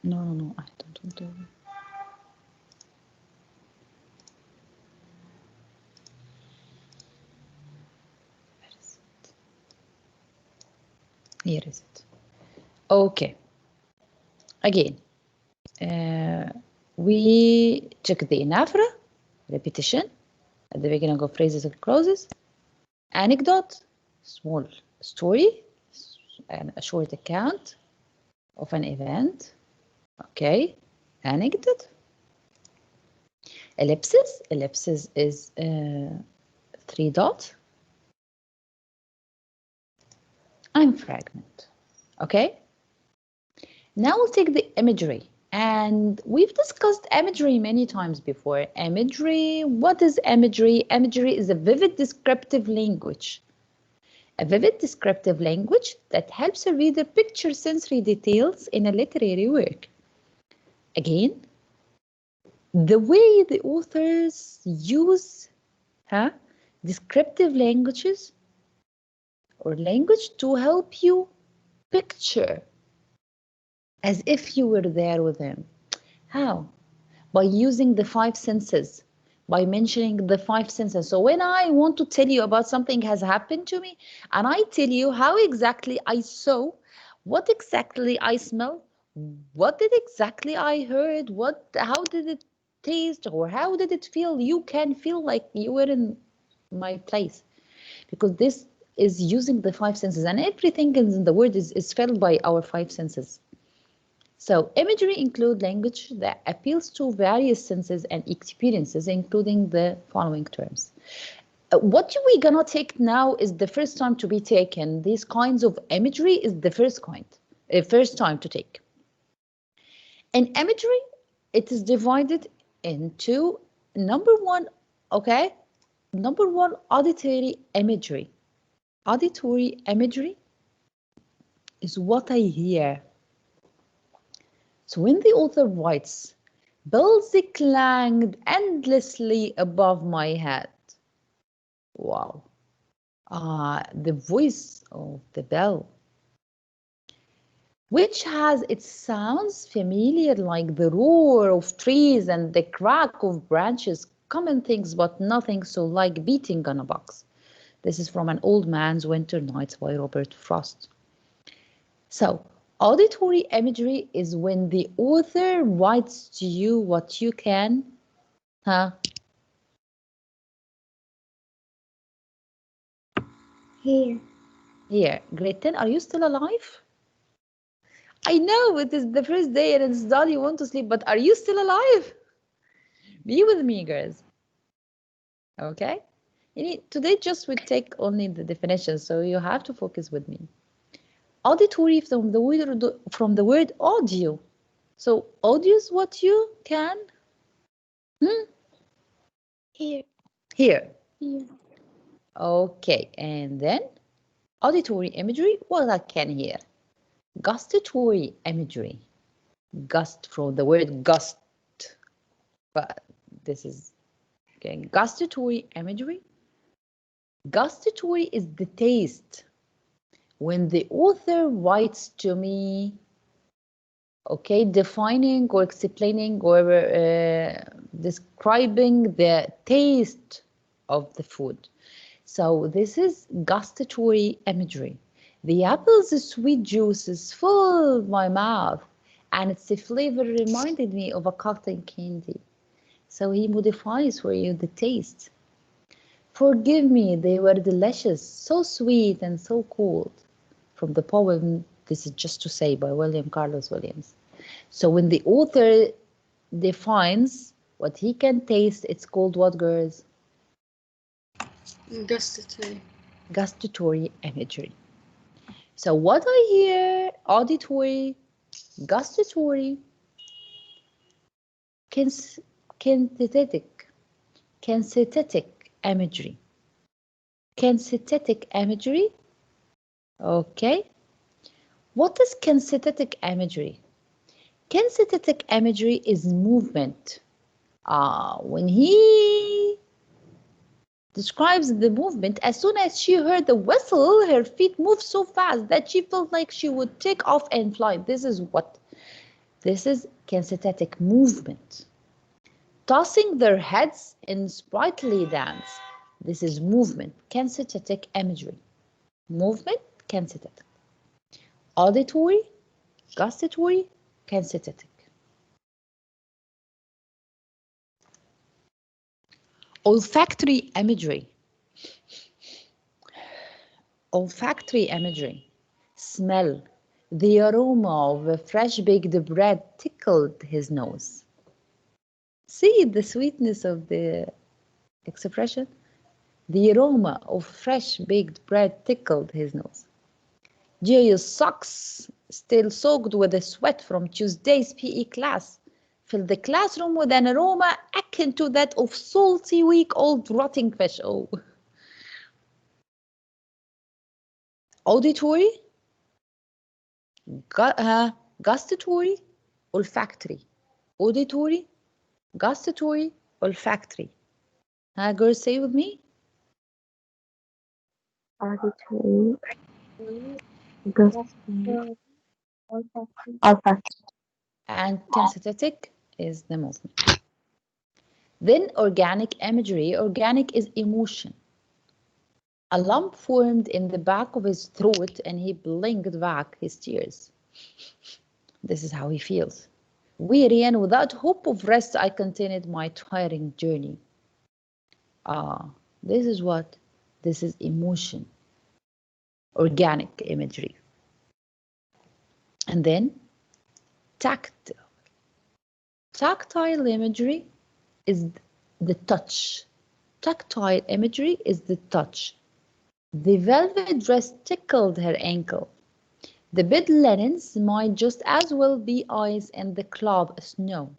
No, I don't want to. Where is it? Here is it. Okay. Again, we check the anaphora, repetition at the beginning of phrases and clauses, anecdote, small story, and a short account of an event. Okay, anecdote. Ellipsis. Ellipsis is 3 dots. And fragment. Okay. Now we'll take the imagery. And we've discussed imagery many times before. Imagery, what is imagery? Imagery is a vivid descriptive language. A vivid descriptive language that helps a reader picture sensory details in a literary work. Again, the way the authors use descriptive languages or language to help you picture as if you were there with them. How? By using the 5 senses, by mentioning the 5 senses. So when I want to tell you about something has happened to me, and I tell you how exactly I saw, what exactly I smell, what did exactly I heard, how did it taste, or how did it feel, you can feel like you were in my place. Because this is using the 5 senses, and everything in the word is felt by our 5 senses. So imagery includes language that appeals to various senses and experiences, including the following terms. What we're gonna take now is the first time to be taken. These kinds of imagery is the first time to take. In imagery, it is divided into number one, auditory imagery. Auditory imagery is what I hear. So when the author writes, bells clanged endlessly above my head. Wow. The voice of the bell, which has its sounds familiar like the roar of trees and the crack of branches, common things but nothing so like beating on a box. This is from An Old Man's Winter Nights by Robert Frost. So, auditory imagery is when the author writes to you what you can, Here. Grade 10, are you still alive? I know it is the first day and it's done, you want to sleep, but are you still alive? Be with me, girls. Okay? Today just we take only the definition, so you have to focus with me. Auditory from the word audio. So audio is what you can hear. Okay, and then auditory imagery, what I can hear. Gustatory imagery. Gust from the word gust. But this is okay. Gustatory imagery. Gustatory is the taste. When the author writes to me, okay, defining or explaining or describing the taste of the food. So this is gustatory imagery. The apple's sweet juices filled my mouth, and its flavor reminded me of a cotton candy. So he modifies for you the taste. Forgive me, they were delicious, so sweet and so cold. From the poem, This Is Just to Say by William Carlos Williams. So when the author defines what he can taste, it's called what, girls? Gustatory. Gustatory imagery. So what I hear, auditory, gustatory, kinesthetic imagery. Kinesthetic imagery. Okay. What is kinesthetic imagery? Kinesthetic imagery is movement. When he describes the movement, as soon as she heard the whistle, her feet moved so fast that she felt like she would take off and fly. This is what This is kinesthetic movement. Tossing their heads in sprightly dance. This is movement, kinesthetic imagery. Movement, kinesthetic. Auditory, gustatory, kinesthetic. Olfactory imagery. Olfactory imagery. Smell. The aroma of a fresh baked bread tickled his nose. See the sweetness of the expression? The aroma of fresh baked bread tickled his nose. Julius' socks, still soaked with the sweat from Tuesday's PE class, filled the classroom with an aroma akin to that of salty, week-old rotting fish. Oh. Auditory, gustatory, olfactory. Auditory, gustatory, olfactory. Girls, say with me. Auditory, gustatory, olfactory. And kinesthetic is the movement. Then organic imagery. Organic is emotion. A lump formed in the back of his throat and he blinked back his tears. This is how he feels. Weary and without hope of rest, I continued my tiring journey. This is what? This is emotion. Organic imagery. And then tactile. Tactile imagery is the touch. Tactile imagery is the touch. The velvet dress tickled her ankle. The bed linens might just as well be ice and the cloud snow.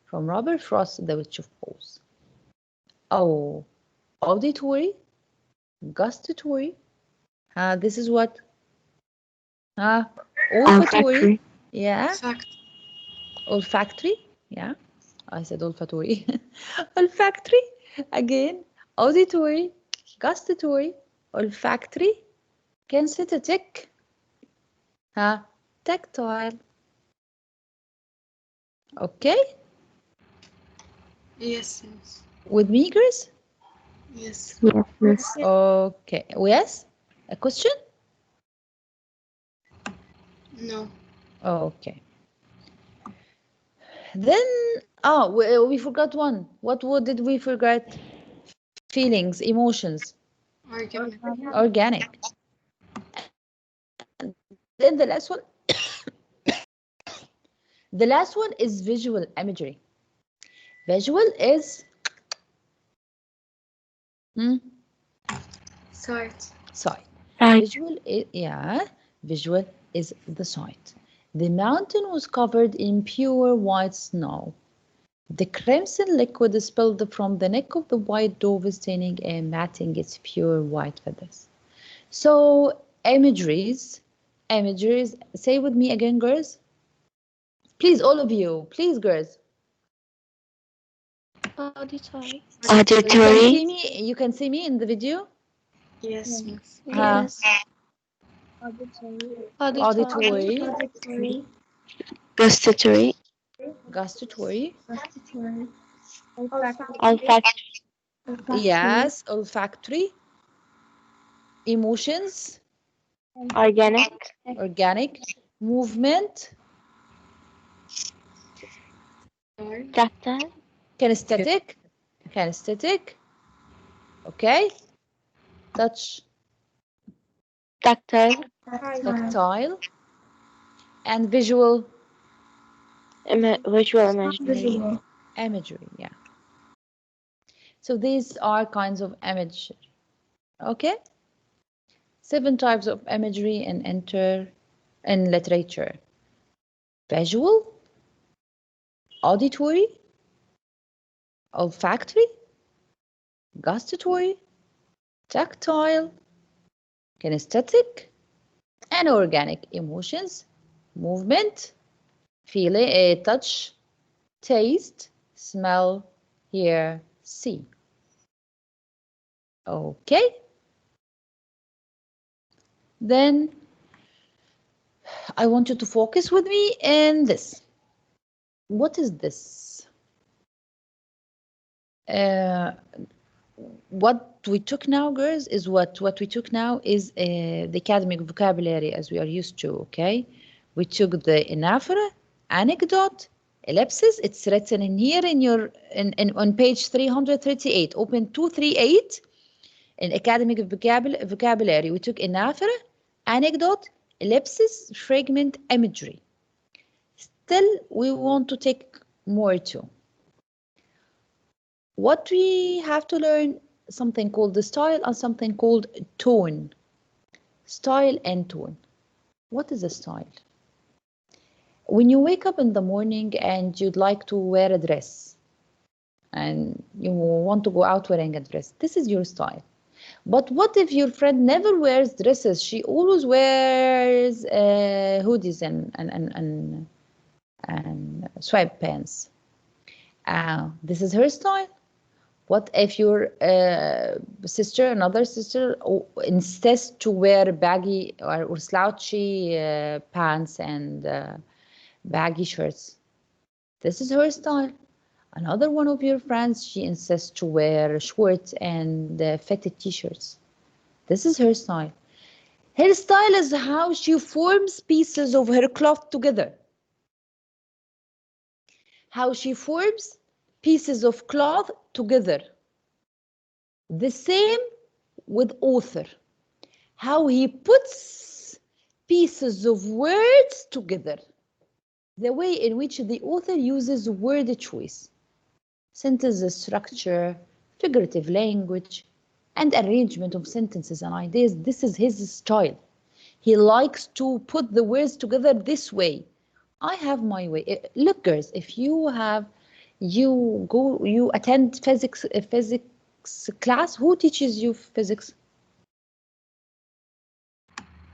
From Robert Frost, The Witch of Oz. Oh, auditory, gustatory. This is what? Olfactory. Yeah. Olfactory. Yeah. I said olfactory. Olfactory. Again. Auditory, gustatory, olfactory, kinesthetic. Tactile. Okay? Yes, yes. With me, Grace? Yes. Yes, yes. Okay. Yes? A question? No. Okay. Then, we forgot one. What did we forget? Feelings, emotions. Organic. Organic. Then the last one. The last one is visual imagery. Visual is Sight. sight. Sight. Visual is, visual is the sight. The mountain was covered in pure white snow. The crimson liquid spilled from the neck of the white dove, staining and matting its pure white feathers. So imageries, say with me again, girls. Please, all of you, please, girls. Auditory. Auditory. You can see me in the video? Yes, yes. Yes. Auditory. Gustatory. Gustatory. Olfactory. Yes, olfactory. Emotions. Organic. Organic. Movement. Tactile. Kinesthetic. Kinesthetic. Okay. Touch. Tactile. Tactile. And visual. Visual imagery. Imagery, yeah. So these are kinds of imagery. Okay. 7 types of imagery in literature. Visual, auditory, olfactory, gustatory, tactile, kinesthetic, and organic emotions, movement, feeling, touch, taste, smell, hear, see. Okay. Then I want you to focus with me in this. What is this? What we took now, girls, is what we took now is the academic vocabulary as we are used to, okay? We took the anaphora, anecdote, ellipsis. It's written in here in your on page 338, open 238. In academic vocabulary, we took anaphora, anecdote, ellipsis, fragment, imagery. Still, we want to take more too. What we have to learn, something called the style and something called tone. Style and tone. What is a style? When you wake up in the morning and you'd like to wear a dress and you want to go out wearing a dress, this is your style. But what if your friend never wears dresses? She always wears hoodies and sweatpants. This is her style. What if your sister, another sister, insists to wear baggy or slouchy pants and baggy shirts? This is her style. Another one of your friends, she insists to wear shorts and fitted t-shirts. This is her style. Her style is how she forms pieces of her cloth together. How she forms pieces of cloth together. The same with author. How he puts pieces of words together. The way in which the author uses word choice, sentence structure, figurative language, and arrangement of sentences and ideas. This is his style. He likes to put the words together this way. I have my way. Look, girls, if you attend physics class, who teaches you physics?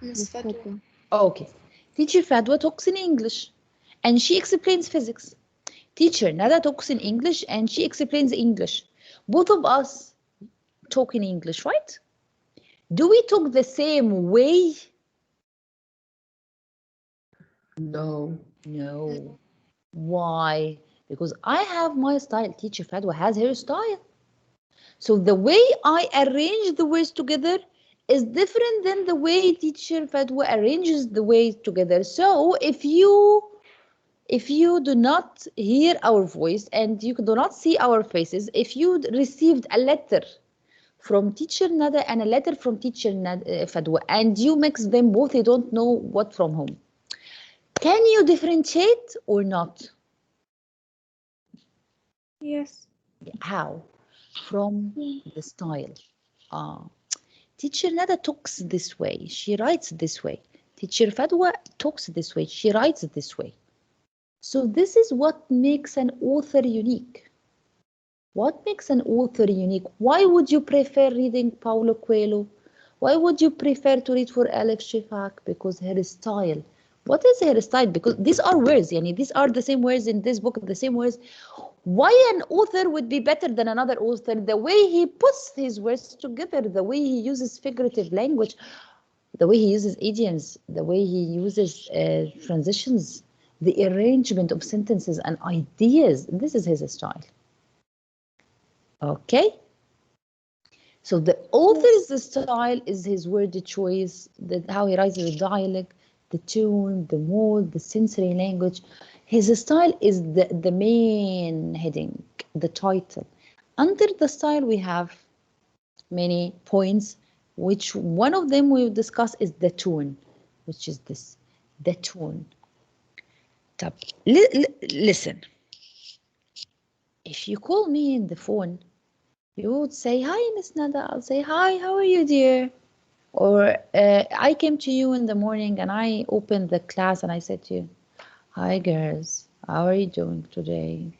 Miss Fatwa. Okay. Teacher Fadwa talks in English and she explains physics. Teacher Nada talks in English and she explains English. Both of us talk in English, right? Do we talk the same way? No. Why? Because I have my style. Teacher Fadwa has her style. So the way I arrange the words together is different than the way Teacher Fadwa arranges the words together. So if you do not hear our voice and you do not see our faces, if you received a letter from Teacher Nada and a letter from Teacher Fadwa and you mix them both, you don't know what from whom. Can you differentiate or not? Yes. How? From the style. Teacher Nada talks this way, she writes this way. Teacher Fadwa talks this way, she writes this way. So this is what makes an author unique. What makes an author unique? Why would you prefer reading Paulo Coelho? Why would you prefer to read for Alif Shifak? Because her style. What is her style? Because these are words, yani these are the same words in this book, the same words. Why an author would be better than another author? The way he puts his words together, the way he uses figurative language, the way he uses idioms, the way he uses transitions, the arrangement of sentences and ideas. This is his style. Okay? So the author's style is his word choice, how he writes the dialect, the tune, the mood, the sensory language. His style is the main heading, the title. Under the style we have many points, which one of them we'll discuss is the tone, which is this, the tone. Listen, if you call me in the phone, you would say, hi, Miss Nada. I'll say, hi, how are you, dear? Or I came to you in the morning and I opened the class and I said to you, hi, girls, how are you doing today?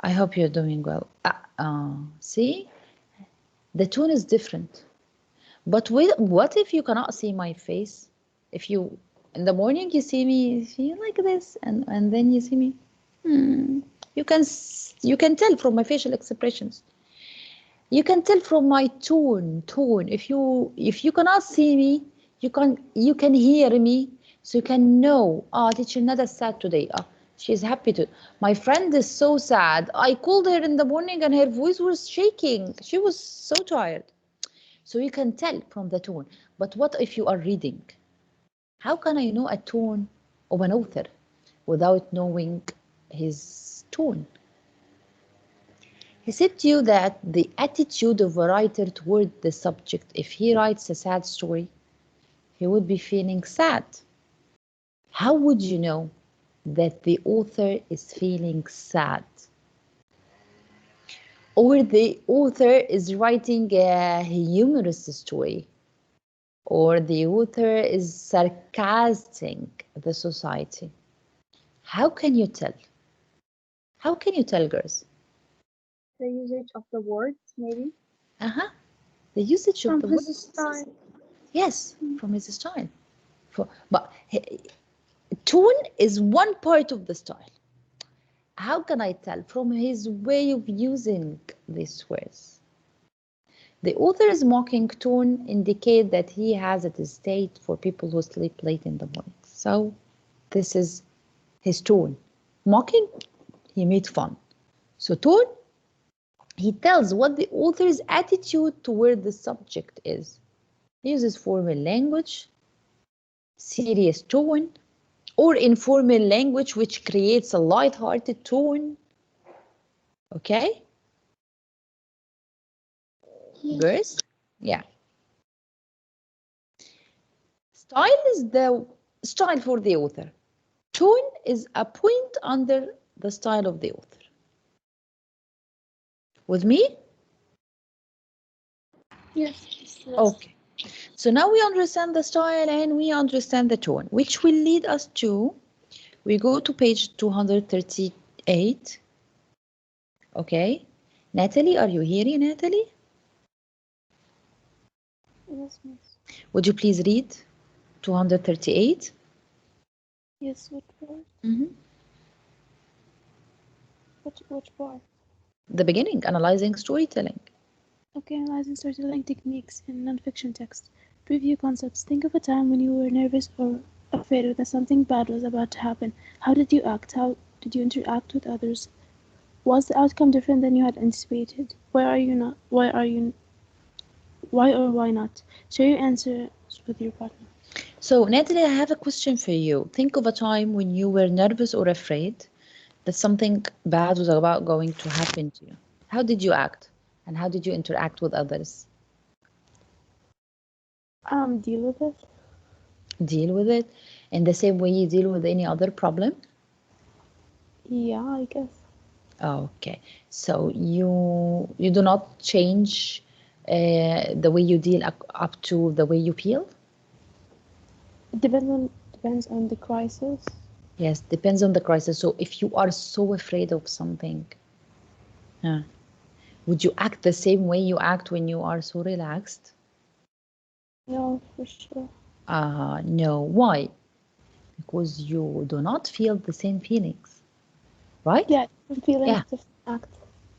I hope you're doing well. See, the tone is different. But what if you cannot see my face? If you, in the morning, you see me like this, and then you see me, you can tell from my facial expressions. You can tell from my tone. If you cannot see me, you can hear me, so you can know. Teacher Nada sad today. She's happy to. My friend is so sad. I called her in the morning and her voice was shaking. She was so tired. So you can tell from the tone. But what if you are reading? How can I know a tone of an author without knowing his tone? He said to you that the attitude of a writer toward the subject, if he writes a sad story, he would be feeling sad. How would you know that the author is feeling sad? Or the author is writing a humorous story, or the author is sarcastic the society. How can you tell? How can you tell, girls? The usage of the words, maybe. Uh-huh. The usage of From the his words. style. Yes, from his style. But tone is one part of the style. How can I tell from his way of using these words? The author's mocking tone indicates that he has a distaste for people who sleep late in the morning. So this is his tone. Mocking, he made fun. So tone, he tells what the author's attitude toward the subject is. He uses formal language, serious tone, or informal language which creates a light-hearted tone. Okay? Girls? Yeah. Style is the style for the author. Tone is a point under the style of the author. With me? Yes. Okay. So now we understand the style and we understand the tone, which will lead us to, we go to page 238. Okay. Natalie, are you here, Natalie? Yes, miss. Would you please read 238? Yes, what part? Mm-hmm. Which part? The beginning, analyzing storytelling. Okay, analyzing storytelling techniques in nonfiction text. Preview concepts. Think of a time when you were nervous or afraid that something bad was about to happen. How did you act? How did you interact with others? Was the outcome different than you had anticipated? Why are you not? Why or why not? Share your answers with your partner. So, Natalie, I have a question for you. Think of a time when you were nervous or afraid that something bad was about going to happen to you. How did you act? And how did you interact with others? Deal with it. Deal with it in the same way you deal with any other problem? Yeah, I guess. Okay. So you do not change the way you deal up to the way you feel? It depends on the crisis. Yes, depends on the crisis. So if you are so afraid of something, would you act the same way you act when you are so relaxed? No, for sure. No. Why? Because you do not feel the same feelings, right? Yeah, different feelings, Yeah, different act.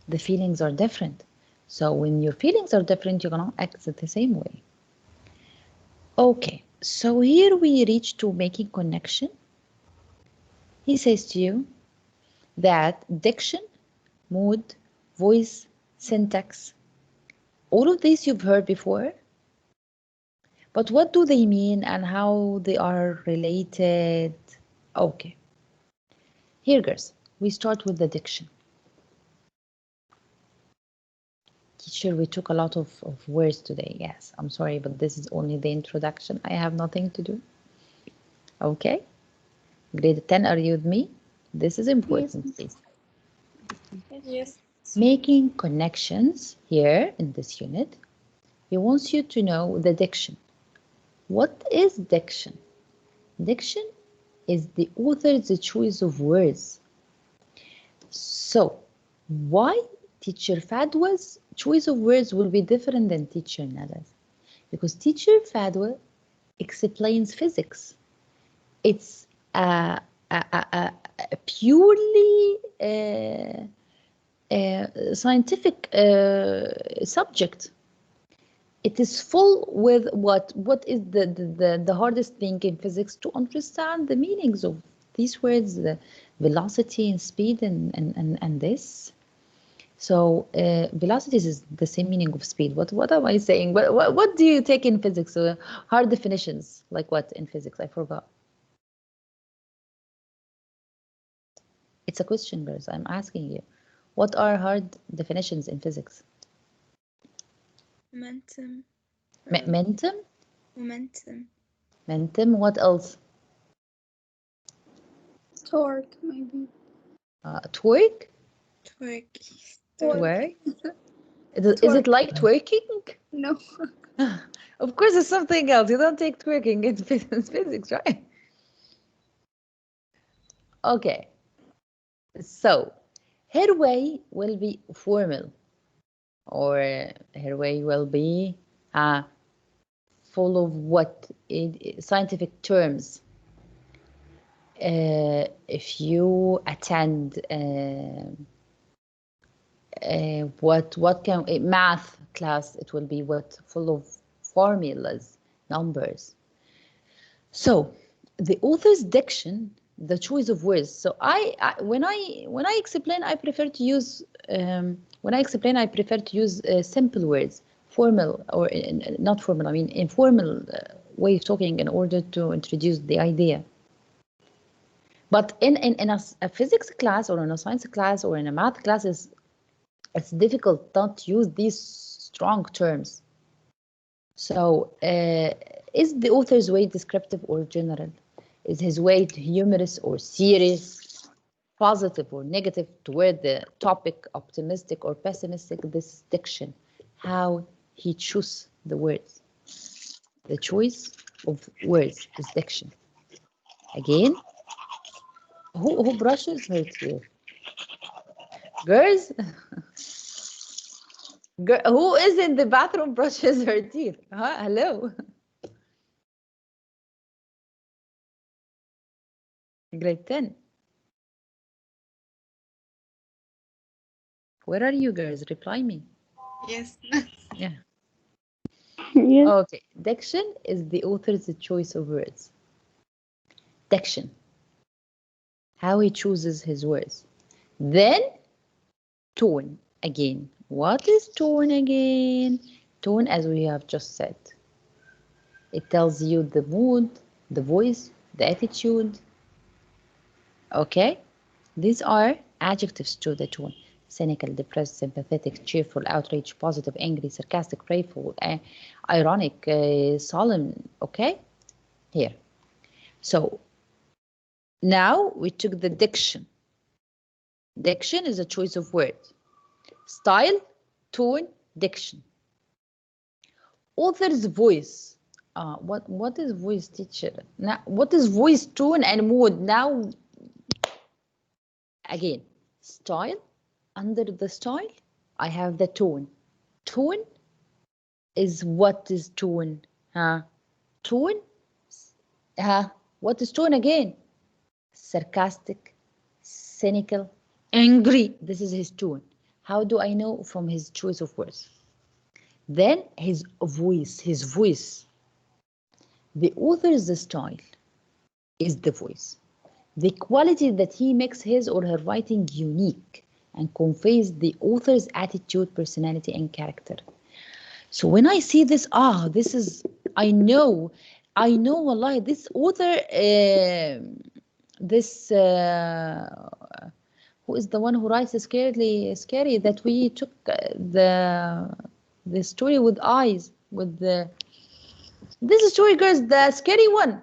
the feelings are different. So when your feelings are different, you're gonna act the same way. Okay, so here we reach to making connection. He says to you that diction, mood, voice, syntax, all of these you've heard before. But what do they mean and how they are related? Okay, here girls, we start with the diction. Teacher, we took a lot of words today. Yes, I'm sorry, but this is only the introduction. I have nothing to do. Okay? Grade 10, are you with me? This is important, please. Yes. Making connections here in this unit. He wants you to know the diction. What is diction? Diction is the author's choice of words. So, why teacher Fadwa's choice of words will be different than teacher Nada's? Because teacher Fadwa explains physics. It's a purely scientific subject. It is full with what is the hardest thing in physics to understand the meanings of these words, the velocity and speed and this. So velocity is the same meaning of speed. What am I saying? What do you take in physics? Hard definitions, like what in physics? I forgot. It's a question, girls. I'm asking you. What are hard definitions in physics? Momentum. Momentum? Momentum. Momentum. What else? Torque, maybe. Twerk? Twerk. Twerk? Is it like twerking? No. Of course, it's something else. You don't take twerking in physics, right? Okay. So, headway will be formal, or headway will be full of what scientific terms. If you attend what can math class, it will be what full of formulas, numbers. So the author's diction, the choice of words. So when I explain, I prefer to use simple words, formal or not formal. I mean informal way of talking in order to introduce the idea. But in a physics class or in a science class or in a math class, it's difficult not to use these strong terms. So is the author's way descriptive or general? Is his way humorous or serious, positive or negative toward the topic, optimistic or pessimistic? This diction, how he chooses the words. The choice of words is diction. Again, who brushes her teeth? Girls? Who is in the bathroom brushes her teeth? Huh? Hello? Grade 10. Where are you girls? Reply me. Yes. Yeah. Yes. Okay. Diction is the author's choice of words. Diction. How he chooses his words. Then tone again. What is tone again? Tone, as we have just said. It tells you the mood, the voice, the attitude. Okay? These are adjectives to the tone. Cynical, depressed, sympathetic, cheerful, outraged, positive, angry, sarcastic, playful, ironic, solemn. Okay? Here. So now we took the diction. Diction is a choice of words. Style, tone, diction. Author's voice. What is voice, teacher? Now, what is voice, tone, and mood? Now, again, style. Under the style, I have the tone. Tone is what is tone? Tone? What is tone again? Sarcastic, cynical, angry. This is his tone. How do I know? From his choice of words. Then his voice. The author's style is the voice. The quality that he makes his or her writing unique and conveys the author's attitude, personality, and character. So when I see this, this is, I know, wallahi, this author, who is the one who writes scary, that we took the story with eyes, with this story, girls, the scary one.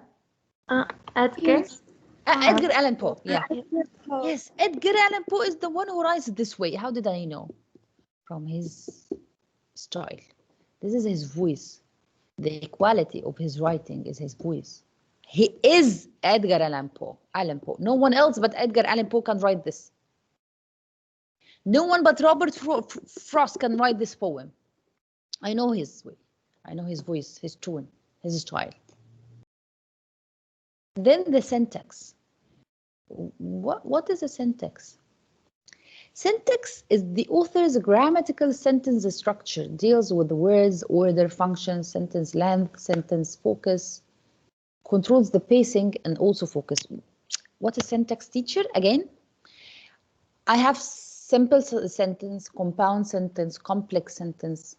Edgar. Yes. Edgar Allan Poe, yeah. Oh. Yes, Edgar Allan Poe is the one who writes this way. How did I know? From his style. This is his voice. The quality of his writing is his voice. He is Edgar Allan Poe. No one else but Edgar Allan Poe can write this. No one but Robert Frost can write this poem. I know his way. I know his voice, his tone, his style. Then the syntax. What is a syntax? Syntax is the author's grammatical sentence structure, deals with the words, order, function, sentence length, sentence focus, controls the pacing and also focus. What is syntax, teacher? Again, I have simple sentence, compound sentence, complex sentence.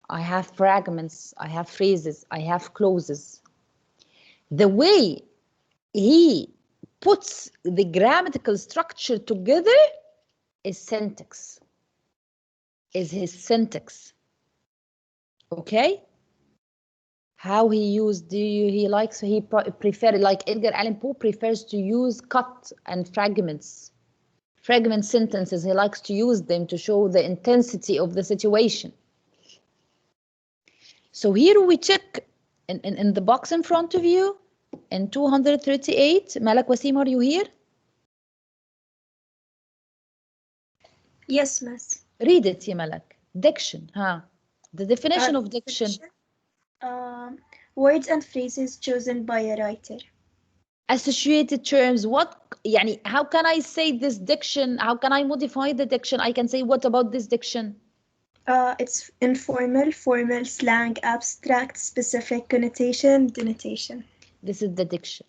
I have fragments, I have phrases, I have clauses. The way he puts the grammatical structure together is syntax, is his syntax. Okay? How he used, he likes, he prefer, like Edgar Allan Poe prefers to use cut and fragments. Fragment sentences, he likes to use them to show the intensity of the situation. So here we check in the box in front of you, in 238. Malak Wasim, are you here? Yes, miss. Read it, ya Malak. Diction, huh? The definition of diction. Words and phrases chosen by a writer. Associated terms, what, يعني, how can I say this diction? How can I modify the diction? I can say, what about this diction? It's informal, formal, slang, abstract, specific, connotation, denotation. This is the diction.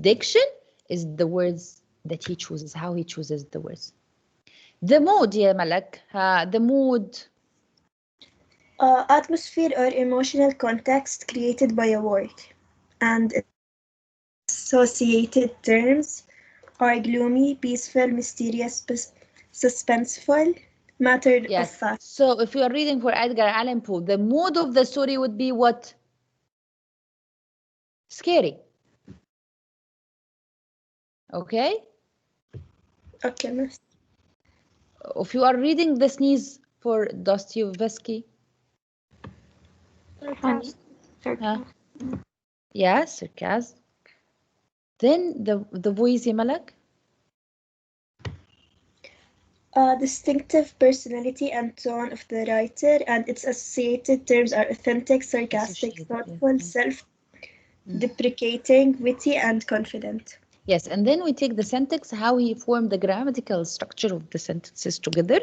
Diction is the words that he chooses, how he chooses the words. The mood, ya Malak, the mood. Atmosphere or emotional context created by a word. And associated terms are gloomy, peaceful, mysterious, suspenseful, matter of fact. So if you are reading for Edgar Allan Poe, the mood of the story would be what? Scary. Okay? Okay, miss. If you are reading the sneeze for Dostoevsky. Sarcasm. Yeah, sarcasm. Then the voice, ya Malak? Distinctive personality and tone of the writer, and its associated terms are authentic, sarcastic, thoughtful, self-deprecating, witty, and confident. Yes, and then we take the syntax, how he formed the grammatical structure of the sentences together.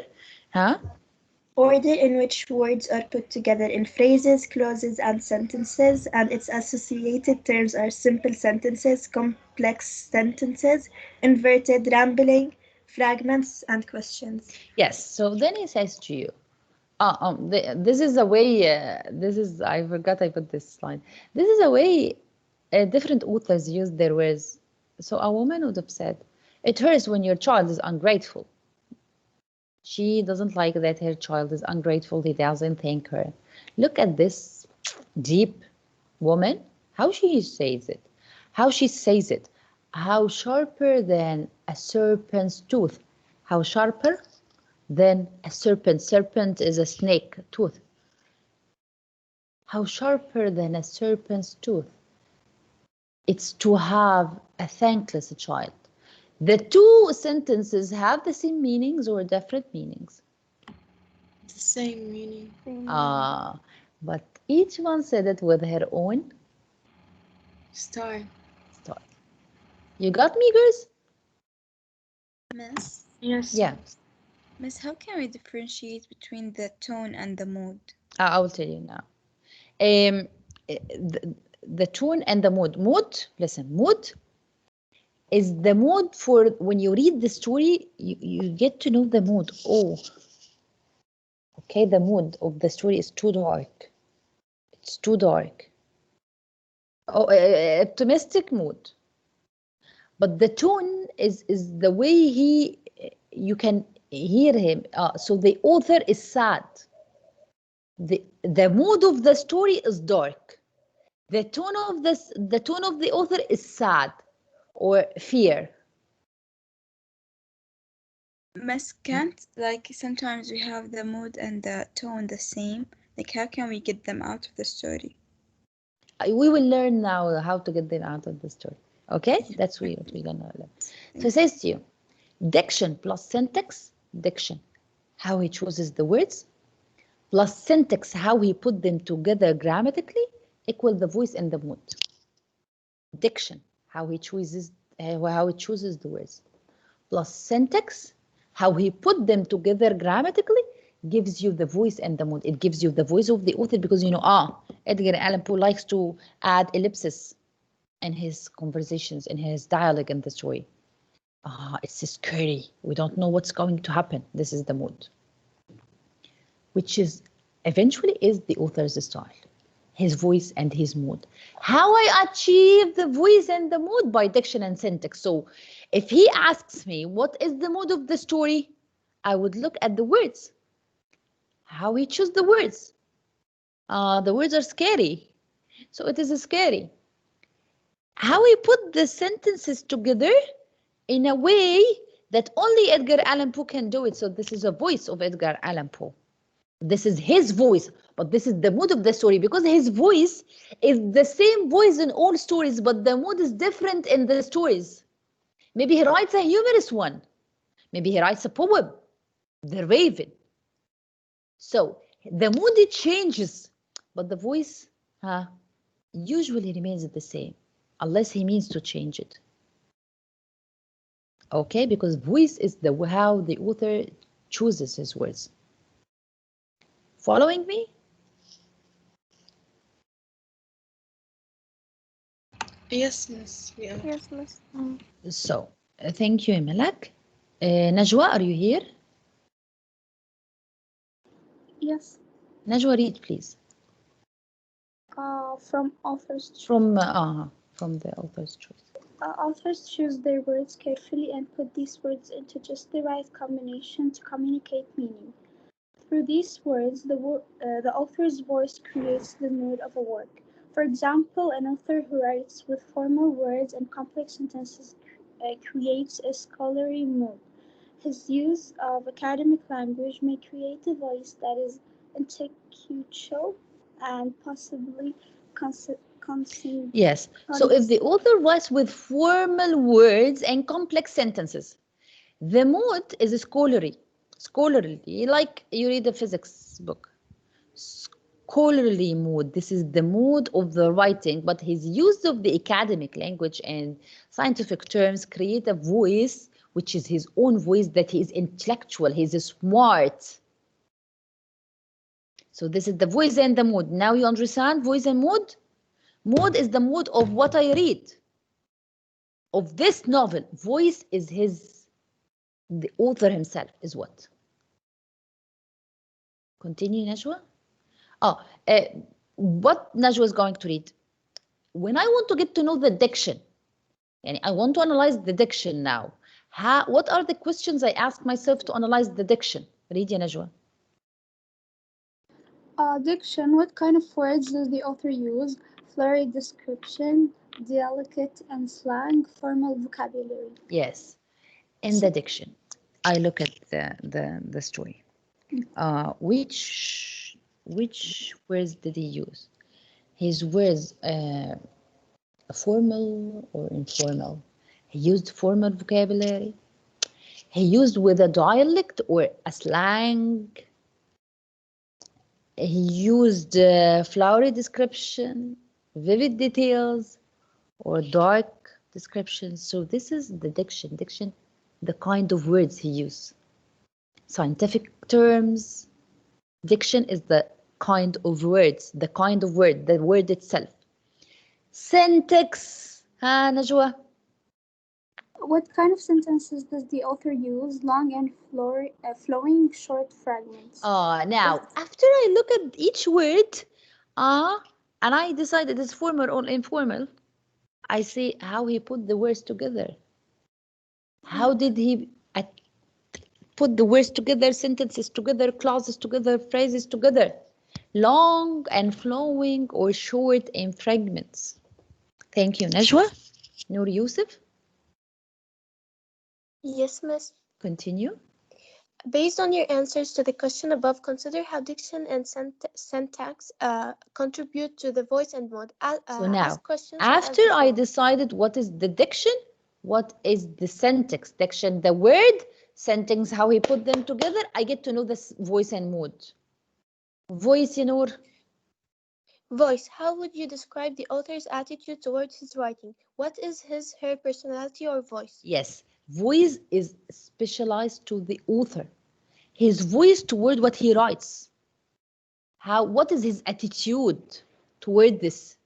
Order in which words are put together in phrases, clauses, and sentences, and its associated terms are simple sentences, complex sentences, inverted, rambling, fragments, and questions. Yes, so then he says to you, this is a way, I forgot I put this slide. This is a way different authors use their words. So a woman would have said, it hurts when your child is ungrateful. She doesn't like that her child is ungrateful. He doesn't thank her. Look at this deep woman, how she says it. How she says it. How sharper than a serpent's tooth. How sharper than a serpent. Serpent is a snake tooth. How sharper than a serpent's tooth. It's to have a thankless child. The two sentences have the same meanings or different meanings? The same meaning. But each one said it with her own Style. You got me, girls? Miss? Yes. Yeah. Miss, how can we differentiate between the tone and the mood? I will tell you now. The tone and the mood. Listen, mood is the mood for when you read the story, you get to know the mood. Oh, okay, the mood of the story is too dark. It's too dark. Oh, optimistic mood. But the tone is the way you can hear him. So the author is sad. The mood of the story is dark. The tone of the author is sad or fear. Miss, can't, like, sometimes we have the mood and the tone the same. Like, how can we get them out of the story? We will learn now how to get them out of the story. Okay, that's what we're gonna learn. So it says to you, diction plus syntax. Diction, how he chooses the words, plus syntax, how he put them together grammatically, equal the voice and the mood. Diction, how he chooses the words, plus syntax, how he put them together grammatically, gives you the voice and the mood. It gives you the voice of the author because you know, Edgar Allan Poe likes to add ellipses in his conversations, in his dialogue in the story. It's scary. We don't know what's going to happen. This is the mood, which is eventually is the author's style, his voice and his mood. How I achieve the voice and the mood? By diction and syntax. So if he asks me what is the mood of the story, I would look at the words. How he choose the words. The words are scary. So it is scary. How he put the sentences together in a way that only Edgar Allan Poe can do it. So this is a voice of Edgar Allan Poe. This is his voice, but this is the mood of the story, because his voice is the same voice in all stories, but the mood is different in the stories. Maybe he writes a humorous one. Maybe he writes a poem, The Raven. So the mood, it changes, but the voice usually remains the same, unless he means to change it. Okay, because voice is how the author chooses his words. Following me? Yes, miss. We are. Yes, miss. So, thank you, Malak. Najwa, are you here? Yes. Najwa, read, please. From authors. From the author's choice. Authors choose their words carefully and put these words into just the right combination to communicate meaning. Through these words, the author's voice creates the mood of a work. For example, an author who writes with formal words and complex sentences creates a scholarly mood. His use of academic language may create a voice that is intellectual and possibly consistent. Yes. So if the author writes with formal words and complex sentences, the mood is scholarly. Scholarly, like you read a physics book. Scholarly mood. This is the mood of the writing, but his use of the academic language and scientific terms create a voice, which is his own voice, that he is intellectual, he is smart. So this is the voice and the mood. Now you understand voice and mood? Mood is the mood of what I read, of this novel. Voice is the author himself is what? Continue, Najwa. What Najwa is going to read. When I want to get to know the diction, and I want to analyze the diction now, what are the questions I ask myself to analyze the diction? Read, ya Najwa. Diction. What kind of words does the author use? Florid description, delicate and slang, formal vocabulary. Yes, in the diction, I look at the story. Which words did he use? His words formal or informal? He used formal vocabulary. He used with a dialect or a slang. He used flowery description, vivid details, or dark descriptions. So this is the diction. Diction, the kind of words he used. Scientific terms. Diction is the kind of words, the word itself. Syntax, Najwa. What kind of sentences does the author use? Long and flowing, short fragments. Now, after I look at each word, and I decide it is formal or informal, I see how he put the words together. How did he put the words together, sentences together, clauses together, phrases together? Long and flowing or short in fragments. Thank you, Najwa. Noor Yusuf. Yes, miss. Continue. Based on your answers to the question above, consider how diction and syntax contribute to the voice and mood. So now, after I decided what is the diction, what is the syntax? Diction, the word, sentence, how he put them together, I get to know this voice and mood. Voice, Noor. Voice. How would you describe the author's attitude towards his writing? What is her personality or voice? Yes, voice is specialized to the author. His voice toward what he writes. What is his attitude toward this?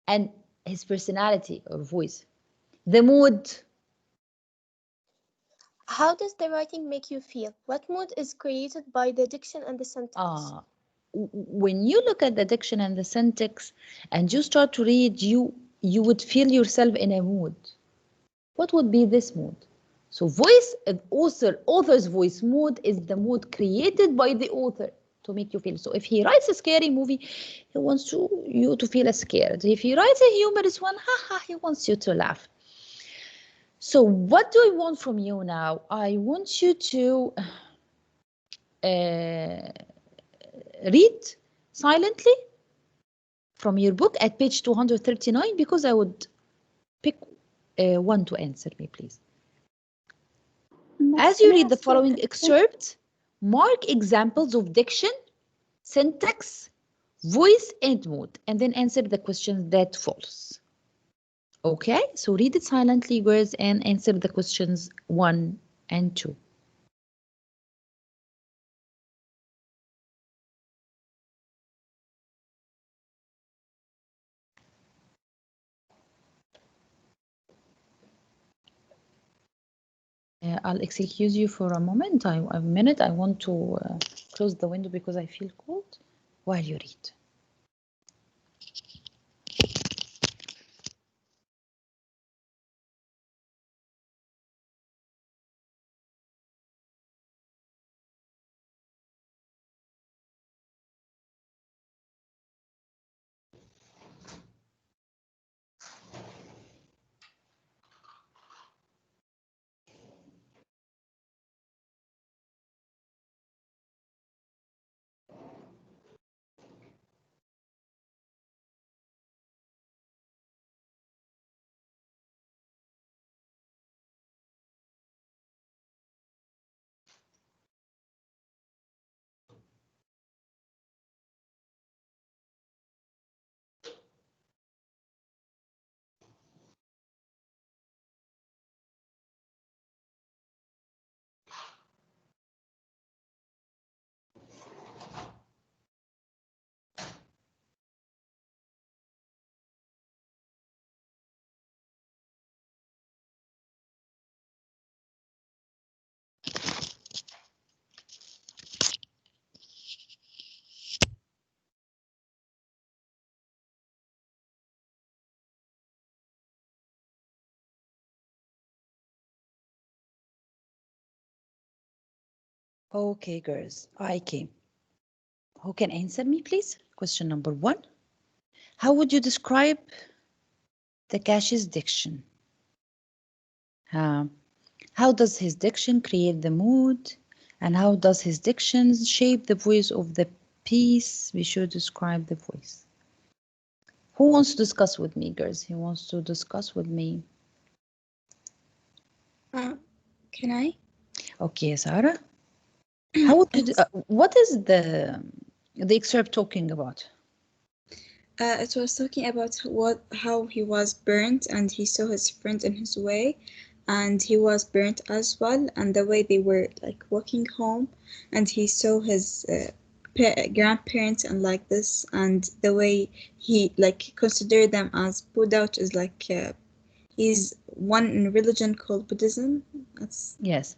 And his personality or voice. The mood. how does the writing make you feel? What mood is created by the diction and the syntax? When you look at the diction and the syntax and you start to read, you would feel yourself in a mood. What would be this mood? So voice, author's voice mood is the mood created by the author to make you feel. So if he writes a scary movie, he wants you to feel scared. If he writes a humorous one, haha, he wants you to laugh. So what do I want from you now? I want you to read silently from your book at page 239, because I would pick one to answer me, please. As you read the following excerpt, mark examples of diction, syntax, voice, and mood, and then answer the questions that follows. Okay, so read it silently, girls, and answer the questions 1 and 2. I'll excuse you for a moment. I want to close the window because I feel cold while you read. Okay, girls, I came. Who can answer me, please? Question number 1. How would you describe the Cash's diction? How does his diction create the mood? And how does his diction shape the voice of the piece? We should describe the voice. Who wants to discuss with me, girls? Who wants to discuss with me? Can I? Okay, Sarah. How would you what is the excerpt talking about? It was talking about how he was burnt and he saw his friend in his way, and he was burnt as well, and the way they were like walking home, and he saw his grandparents and like this, and the way he like considered them as Buddha, which is like he's one in religion called Buddhism. That's Yes.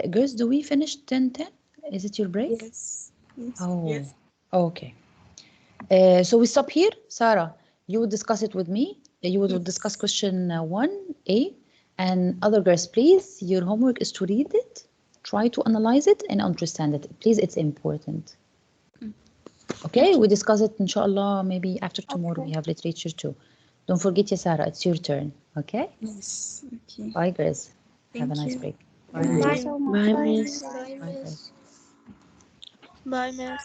Girls, do we finish 10:10? Is it your break? yes. Oh, Yes. okay. So we stop here. Sarah, you would discuss it with me. You would discuss question 1A. And other girls, please, your homework is to read it, try to analyze it, and understand it. Please, it's important. Okay, we discuss it, inshallah, maybe after tomorrow. We have literature too. Don't forget, ya Sarah, it's your turn. Okay? Yes. Okay. Bye, girls. Have a Thank nice you. break. Bye. So much. Bye, Bye. miss. Bye, Bye, miss. guys. Bye, miss.